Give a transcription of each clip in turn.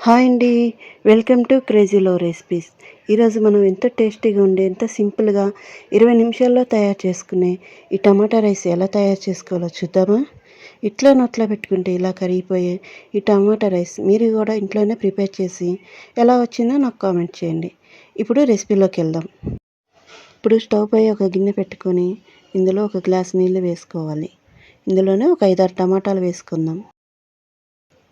Hi అండి. Welcome to crazy love recipes. ఈరోజు మనం ఎంతో టేస్టీగా ఉండే, ఎంతో సింపుల్గా 20 నిమిషాల్లో తయారు చేసుకునే ఈ టమాటా రైస్ ఎలా తయారు చేసుకోవాలో చూద్దామా? ఇట్లా నోట్లో పెట్టుకుంటే ఇలా కరిగిపోయే ఈ టమాటా రైస్ మీరు కూడా ఇంట్లోనే ప్రిపేర్ చేసి ఎలా వచ్చిందో నాకు కామెంట్ చేయండి. ఇప్పుడు రెసిపీలోకి వెళ్దాం. ఇప్పుడు స్టవ్ పై ఒక గిన్నె పెట్టుకొని ఇందులో ఒక గ్లాస్ నీళ్ళు వేసుకోవాలి. ఇందులోనే ఒక 5-6 టమాటాలు వేసుకుందాం.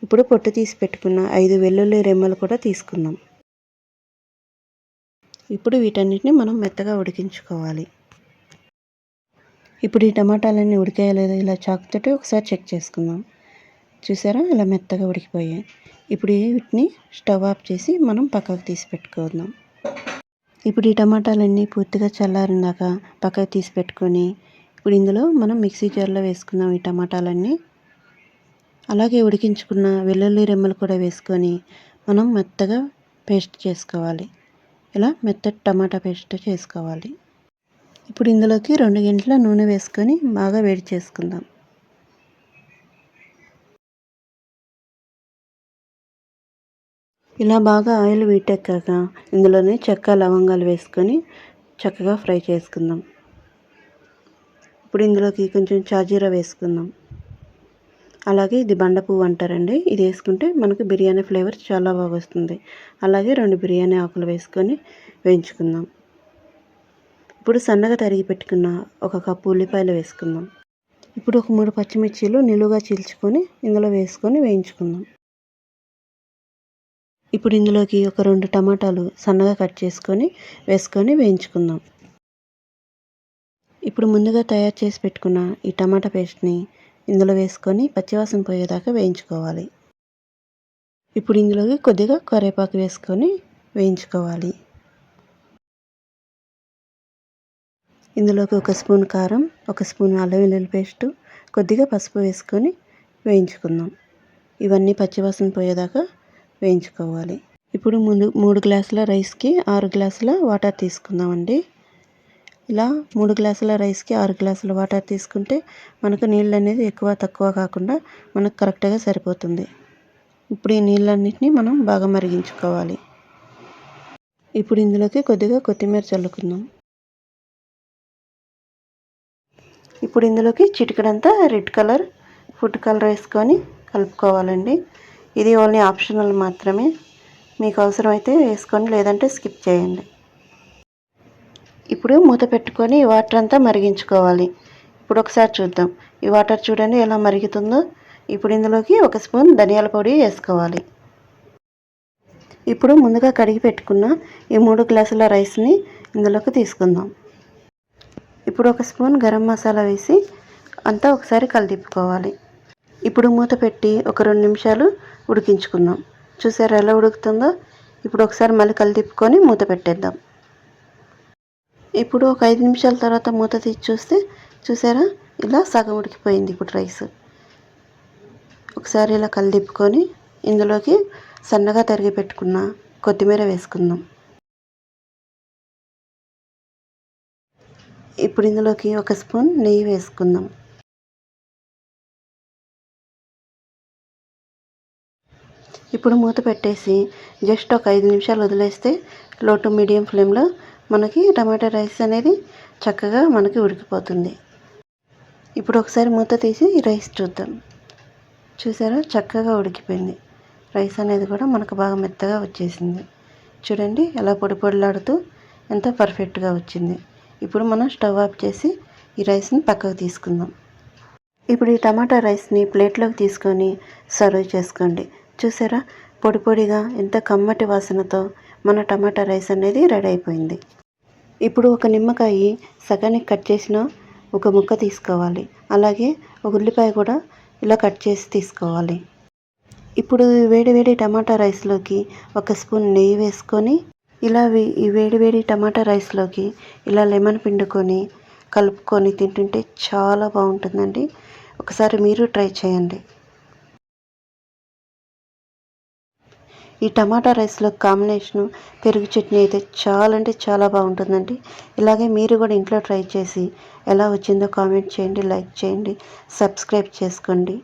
ఇప్పుడు పొట్టు తీసి పెట్టుకున్న 5 వెల్లుల్లి రెమ్మలు కూడా తీసుకుందాం. ఇప్పుడు వీటన్నిటిని మనం మెత్తగా ఉడికించుకోవాలి. ఇప్పుడు ఈ టమాటాలన్నీ ఉడికాయో లేదో ఇలా చాకుతోటి ఒకసారి చెక్ చేసుకుందాం. చూసారా, ఇలా మెత్తగా ఉడికిపోయాయి. ఇప్పుడు వీటిని స్టవ్ ఆఫ్ చేసి మనం పక్కకు తీసి పెట్టుకుందాం. ఇప్పుడు ఈ టమాటాలన్నీ పూర్తిగా చల్లారినాక పక్కకు తీసి పెట్టుకొని ఇప్పుడు ఇందులో మనం మిక్సీ జార్లో వేసుకుందాం ఈ టమాటాలన్నీ. అలాగే ఉడికించుకున్న వెల్లుల్లి రెమ్మలు కూడా వేసుకొని మనం మెత్తగా పేస్ట్ చేసుకోవాలి. ఇలా మెత్తటి టమాటా పేస్ట్ చేసుకోవాలి. ఇప్పుడు ఇందులోకి 2 గంటల నూనె వేసుకొని బాగా వేడి చేసుకుందాం. ఇలా బాగా ఆయిల్ వీటెక్కాక ఇందులోనే చెక్క లవంగాలు వేసుకొని చక్కగా ఫ్రై చేసుకుందాం. ఇప్పుడు ఇందులోకి కొంచెం షాజీరా వేసుకుందాం. అలాగే ఇది బండ పువ్వు అంటారండి. ఇది వేసుకుంటే మనకు బిర్యానీ ఫ్లేవర్ చాలా బాగా వస్తుంది. అలాగే 2 బిర్యానీ ఆకులు వేసుకొని వేయించుకుందాం. ఇప్పుడు సన్నగా తరిగి పెట్టుకున్న 1 కప్పు ఉల్లిపాయలు వేసుకుందాం. ఇప్పుడు ఒక 3 పచ్చిమిర్చీలు నిలువుగా చీల్చుకొని ఇందులో వేసుకొని వేయించుకుందాం. ఇప్పుడు ఇందులోకి ఒక 2 టమాటాలు సన్నగా కట్ చేసుకొని వేసుకొని వేయించుకుందాం. ఇప్పుడు ముందుగా తయారు చేసి పెట్టుకున్న ఈ టమాటా పేస్ట్ని ఇందులో వేసుకొని పచ్చివాసన పోయేదాకా వేయించుకోవాలి. ఇప్పుడు ఇందులోకి కొద్దిగా కరివేపాకు వేసుకొని వేయించుకోవాలి. ఇందులోకి 1 స్పూన్ కారం, 1 స్పూన్ అల్లం వెల్లుల్లి పేస్టు, కొద్దిగా పసుపు వేసుకొని వేయించుకుందాం. ఇవన్నీ పచ్చివాసన పోయేదాకా వేయించుకోవాలి. ఇప్పుడు 3 గ్లాసుల రైస్కి 6 గ్లాసుల వాటర్ తీసుకుందామండి. ఇలా 3 గ్లాసుల రైస్కి 6 గ్లాసుల వాటర్ తీసుకుంటే మనకు నీళ్ళు అనేది ఎక్కువ తక్కువ కాకుండా మనకు కరెక్ట్గా సరిపోతుంది. ఇప్పుడు ఈ నీళ్ళన్నిటిని మనం బాగా మరిగించుకోవాలి. ఇప్పుడు ఇందులోకి కొద్దిగా కొత్తిమీర చల్లుకుందాం. ఇప్పుడు ఇందులోకి చిటికెడంతా రెడ్ కలర్ ఫుడ్ కలర్ వేసుకొని కలుపుకోవాలండి. ఇది ఓన్లీ ఆప్షనల్ మాత్రమే. మీకు అవసరమైతే వేసుకోండి, లేదంటే స్కిప్ చేయండి. ఇప్పుడు మూత పెట్టుకొని ఈ వాటర్ అంతా మరిగించుకోవాలి. ఇప్పుడు ఒకసారి చూద్దాం. ఈ వాటర్ చూడండి ఎలా మరుగుతుందో. ఇప్పుడు ఇందులోకి 1 స్పూన్ ధనియాల పొడి వేసుకోవాలి. ఇప్పుడు ముందుగా కడిగి పెట్టుకున్న ఈ 3 గ్లాసుల రైస్ని ఇందులోకి తీసుకుందాం. ఇప్పుడు 1 స్పూన్ గరం మసాలా వేసి అంతా ఒకసారి కలిదిప్పుకోవాలి. ఇప్పుడు మూత పెట్టి ఒక 2 నిమిషాలు ఉడికించుకుందాం. చూసారా ఎలా ఉడుకుతుందో. ఇప్పుడు ఒకసారి మళ్ళీ కలిదిప్పుకొని మూత పెట్టేద్దాం. ఇప్పుడు ఒక 5 నిమిషాల తర్వాత మూత తీసి చూస్తే చూసారా ఇలా సగం ఉడికిపోయింది. ఇప్పుడు రైస్ ఒకసారి ఇలా కలిదిప్పుకొని ఇందులోకి సన్నగా తరిగి పెట్టుకున్న కొత్తిమీర వేసుకుందాం. ఇప్పుడు ఇందులోకి 1 స్పూన్ నెయ్యి వేసుకుందాం. ఇప్పుడు మూత పెట్టేసి జస్ట్ ఒక 5 నిమిషాలు వదిలేస్తే లో టు మీడియం ఫ్లేమ్లో మనకి టమాటా రైస్ అనేది చక్కగా మనకి ఉడికిపోతుంది. ఇప్పుడు ఒకసారి మూత తీసి ఈ రైస్ చూద్దాం. చూసారా చక్కగా ఉడికిపోయింది. రైస్ అనేది కూడా మనకు బాగా మెత్తగా వచ్చేసింది. చూడండి ఎలా పొడి పొడిలాడుతూ ఎంత పర్ఫెక్ట్గా వచ్చింది. ఇప్పుడు మనం స్టవ్ ఆఫ్ చేసి ఈ రైస్ని పక్కకు తీసుకుందాం. ఇప్పుడు ఈ టమాటా రైస్ని ప్లేట్లోకి తీసుకొని సర్వ్ చేసుకోండి. చూసారా పొడి పొడిగా ఎంత కమ్మటి వాసనతో మన టమాటా రైస్ అనేది రెడీ అయిపోయింది. ఇప్పుడు ఒక నిమ్మకాయ సగానికి కట్ చేసిన ఒక ముక్క తీసుకోవాలి. అలాగే ఒక ఉల్లిపాయ కూడా ఇలా కట్ చేసి తీసుకోవాలి. ఇప్పుడు వేడి వేడి టమాటా రైస్లోకి 1 స్పూన్ నెయ్యి వేసుకొని ఇలా ఈ వేడి వేడి టమాటా రైస్లోకి ఇలా లెమన్ పిండుకొని కలుపుకొని తింటుంటే చాలా బాగుంటుందండి. ఒకసారి మీరు ట్రై చేయండి. ఈ టమాటా రైస్లో కాంబినేషను పెరుగు చట్నీ అయితే చాలా అంటే చాలా బాగుంటుందండి. ఇలాగే మీరు కూడా ఇంట్లో ట్రై చేసి ఎలా వచ్చిందో కామెంట్ చేయండి, లైక్ చేయండి, సబ్స్క్రైబ్ చేసుకోండి.